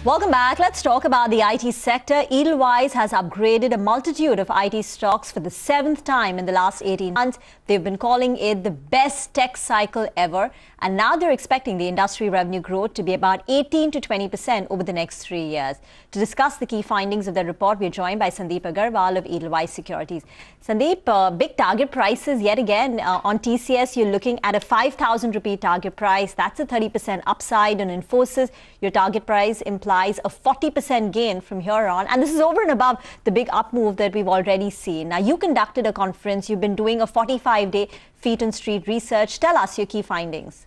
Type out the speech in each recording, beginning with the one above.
Welcome back. Let's talk about the IT sector. Edelweiss has upgraded a multitude of IT stocks for the 7th time in the last 18 months. They've been calling it the best tech cycle ever. And now they're expecting the industry revenue growth to be about 18 to 20% over the next 3 years. To discuss the key findings of the report, we're joined by Sandeep Agarwal of Edelweiss Securities. Sandeep, big target prices yet again. On TCS, you're looking at a 5,000 rupee target price. That's a 30% upside. On Infosys, your target price implies a 40% gain from here on. And this is over and above the big up move that we've already seen. Now, you conducted a conference. You've been doing a 45-day feet on street research. Tell us your key findings.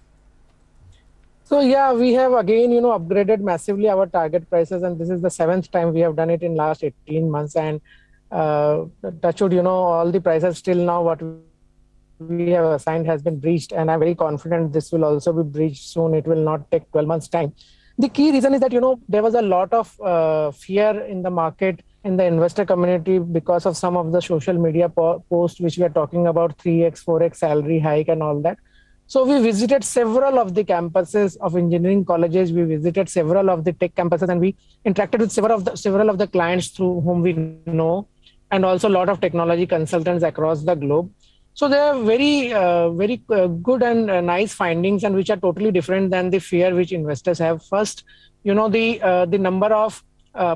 So yeah, we have again, upgraded massively our target prices, and this is the 7th time we have done it in last 18 months. And touch wood, all the prices still now what we have assigned has been breached, and I'm very confident this will also be breached soon. It will not take 12 months time. The key reason is that, there was a lot of fear in the market, in the investor community, because of some of the social media posts which we are talking about 3x, 4x salary hike and all that. So we visited several of the campuses of engineering colleges. We visited several of the tech campuses, and we interacted with several of the clients through whom we know, and also a lot of technology consultants across the globe. So there are very good and nice findings, and which are totally different than the fear which investors have. First, the number of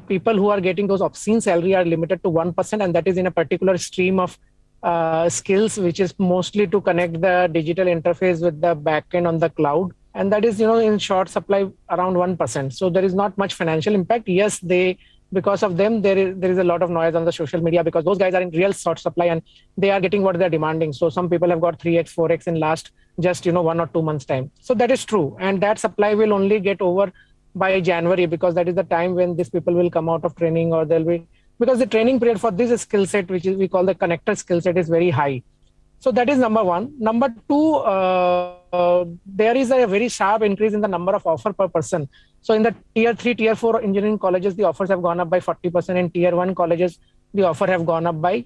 people who are getting those obscene salary are limited to 1%, and that is in a particular stream of skills, which is mostly to connect the digital interface with the backend on the cloud. And that is, in short supply around 1%. So there is not much financial impact. Yes, because of them, there is a lot of noise on the social media, because those guys are in real short supply and they are getting what they're demanding. So some people have got 3x, 4x in last just, 1 or 2 months time. So that is true. And that supply will only get over by January, because that is the time when these people will come out of training, or they'll be, because the training period for this skill set, which is we call the connector skill set, is very high. So that is number one. Number two, there is a very sharp increase in the number of offer per person. So in the tier 3, tier 4 engineering colleges, the offers have gone up by 40%. In tier 1 colleges, the offer have gone up by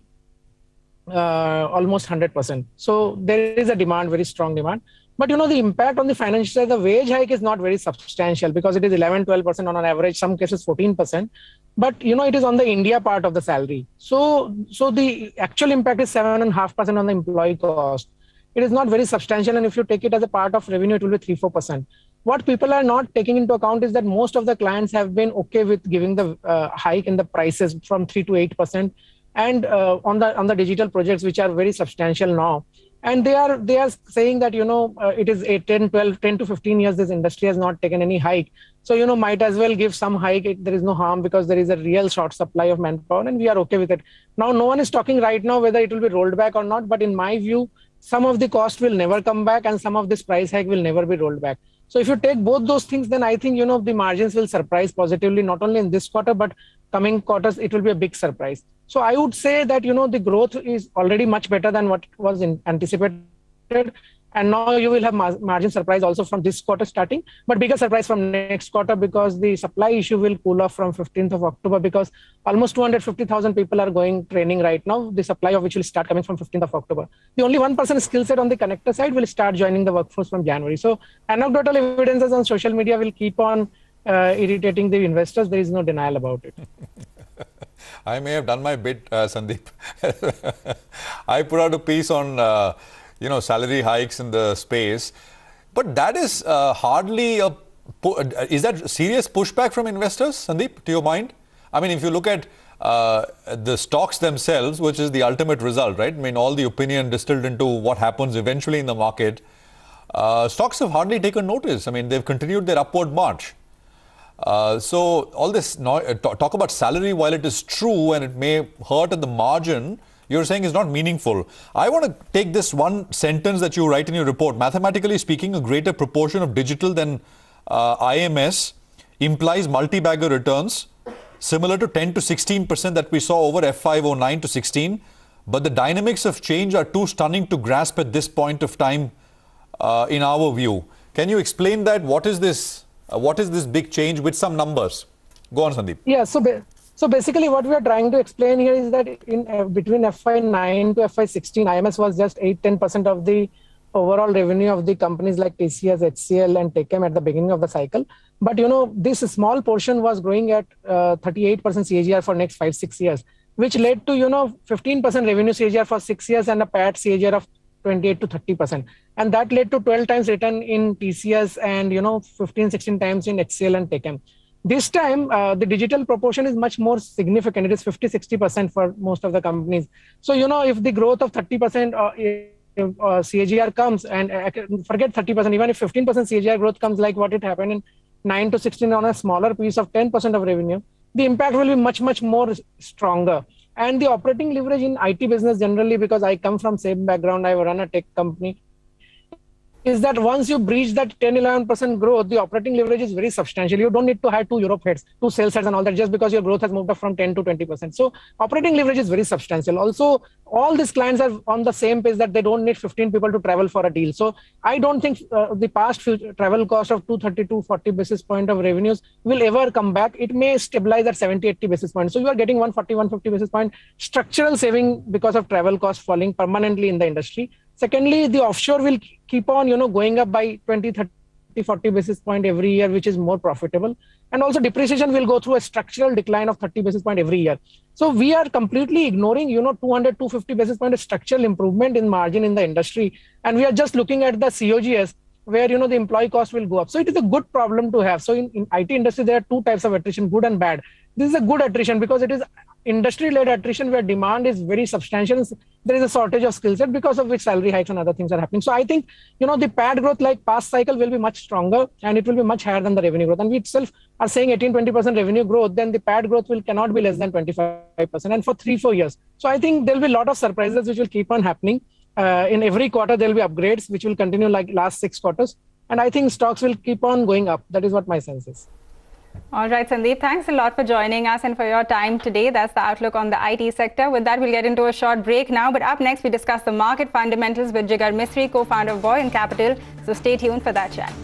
almost 100%. So there is a demand, very strong demand. But the impact on the financial side, the wage hike is not very substantial, because it is 11-12% on an average, some cases 14%. But it is on the India part of the salary. So the actual impact is 7.5% on the employee cost. It is not very substantial, and if you take it as a part of revenue, it will be 3-4%. What people are not taking into account is that most of the clients have been okay with giving the hike in the prices from 3 to 8%, and on the digital projects, which are very substantial now. And they are saying that, it is 10 to 15 years, this industry has not taken any hike. So, might as well give some hike. There is no harm, because there is a real short supply of manpower, and we are okay with it. Now, no one is talking right now whether it will be rolled back or not. But in my view, some of the cost will never come back, and some of this price hike will never be rolled back. So if you take both those things, then I think, the margins will surprise positively, not only in this quarter, but coming quarters, it will be a big surprise. So I would say that, the growth is already much better than what was anticipated. And now you will have margin surprise also from this quarter starting, but bigger surprise from next quarter, because the supply issue will cool off from 15th of October, because almost 250,000 people are going training right now, the supply of which will start coming from 15th of October. The only 1% skill set on the connector side will start joining the workforce from January. So anecdotal evidences on social media will keep on irritating the investors. There is no denial about it. I may have done my bit, Sandeep. I put out a piece on salary hikes in the space, but that is hardly is that serious pushback from investors, Sandeep, to your mind? I mean, if you look at the stocks themselves, which is the ultimate result, right? I mean, all the opinion distilled into what happens eventually in the market, stocks have hardly taken notice. I mean, they've continued their upward march. So all this talk about salary, while it is true and it may hurt at the margin, you're saying is not meaningful. I want to take this one sentence that you write in your report. Mathematically speaking, a greater proportion of digital than IMS implies multi-bagger returns similar to 10 to 16% that we saw over F509 to 16. But the dynamics of change are too stunning to grasp at this point of time in our view. Can you explain that? What is this big change with some numbers? Go on, Sandeep. Yeah, so basically what we are trying to explain here is that in between FY9 to FY16, IMS was just 8-10% of the overall revenue of the companies like TCS, HCL, and Tecem at the beginning of the cycle. But this small portion was growing at 38% CAGR for next 5-6 years, which led to 15% revenue CAGR for 6 years and a PAT CAGR of 28 to 30%, and that led to 12 times return in TCS and 15-16 times in HCL and Tecem. This time, the digital proportion is much more significant. It is 50-60% for most of the companies. So, if the growth of 30% CAGR comes, and forget 30%, even if 15% CAGR growth comes like what it happened in 9 to 16 on a smaller piece of 10% of revenue, the impact will be much, much more stronger. And the operating leverage in IT business generally, because I come from same background, I run a tech company, is that once you breach that 10-11% growth, the operating leverage is very substantial. You don't need to hire 2 Europe heads, 2 sales heads and all that, just because your growth has moved up from 10 to 20%. So operating leverage is very substantial. Also, all these clients are on the same page that they don't need 15 people to travel for a deal. So I don't think the past travel cost of 230 to 40 basis point of revenues will ever come back. It may stabilize at 70-80 basis points. So you are getting 140-150 basis point structural saving because of travel costs falling permanently in the industry. Secondly, the offshore will keep on, going up by 20, 30, 40 basis point every year, which is more profitable. And also depreciation will go through a structural decline of 30 basis point every year. So we are completely ignoring, 200, 250 basis point of structural improvement in margin in the industry. And we are just looking at the COGS where, the employee cost will go up. So it is a good problem to have. So in IT industry, there are 2 types of attrition, good and bad. This is a good attrition because it is industry-led attrition where demand is very substantial. There is a shortage of skill set because of which salary hikes and other things are happening. So I think, the PAT growth like past cycle will be much stronger and it will be much higher than the revenue growth. And we itself are saying 18-20% revenue growth, then the PAT growth cannot be less than 25% and for 3-4 years. So I think there will be a lot of surprises which will keep on happening. In every quarter, there will be upgrades which will continue like last 6 quarters. And I think stocks will keep on going up. That is what my sense is. All right, Sandeep, thanks a lot for joining us and for your time today. That's the outlook on the IT sector. With that, we'll get into a short break now. But up next, we discuss the market fundamentals with Jigar Mistry, co-founder of Buoyant Capital. So stay tuned for that chat.